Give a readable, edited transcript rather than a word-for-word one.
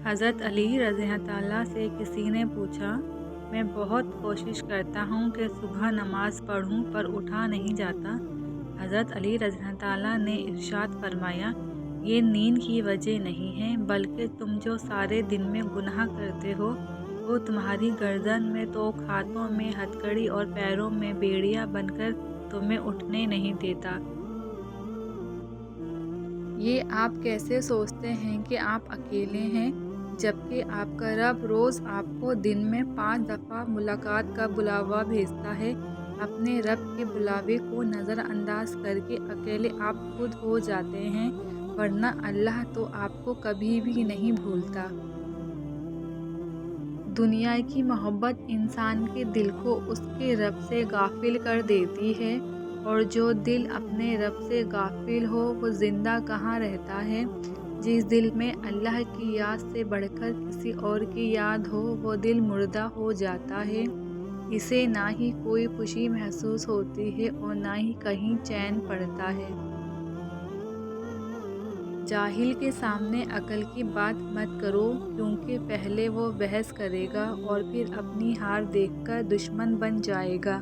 حضرت علی رضی اللہ تعالیٰ سے کسی نے پوچھا، میں بہت کوشش کرتا ہوں کہ صبح نماز پڑھوں پر اٹھا نہیں جاتا۔ حضرت علی رضی اللہ تعالیٰ نے ارشاد فرمایا، یہ نیند کی وجہ نہیں ہے، بلکہ تم جو سارے دن میں گناہ کرتے ہو وہ تمہاری گردن میں توق، ہاتھوں میں ہتھکڑی اور پیروں میں بیڑیاں بن کر تمہیں اٹھنے نہیں دیتا۔ یہ آپ کیسے سوچتے ہیں کہ آپ اکیلے ہیں، جبکہ آپ کا رب روز آپ کو دن میں 5 دفعہ ملاقات کا بلاوا بھیجتا ہے؟ اپنے رب کے بلاوے کو نظر انداز کر کے اکیلے آپ خود ہو جاتے ہیں، ورنہ اللہ تو آپ کو کبھی بھی نہیں بھولتا۔ دنیا کی محبت انسان کے دل کو اس کے رب سے غافل کر دیتی ہے، اور جو دل اپنے رب سے غافل ہو وہ زندہ کہاں رہتا ہے۔ جس دل میں اللہ کی یاد سے بڑھ کر کسی اور کی یاد ہو وہ دل مردہ ہو جاتا ہے، اسے نہ ہی کوئی خوشی محسوس ہوتی ہے اور نہ ہی کہیں چین پڑتا ہے۔ جاہل کے سامنے عقل کی بات مت کرو، کیونکہ پہلے وہ بحث کرے گا اور پھر اپنی ہار دیکھ کر دشمن بن جائے گا۔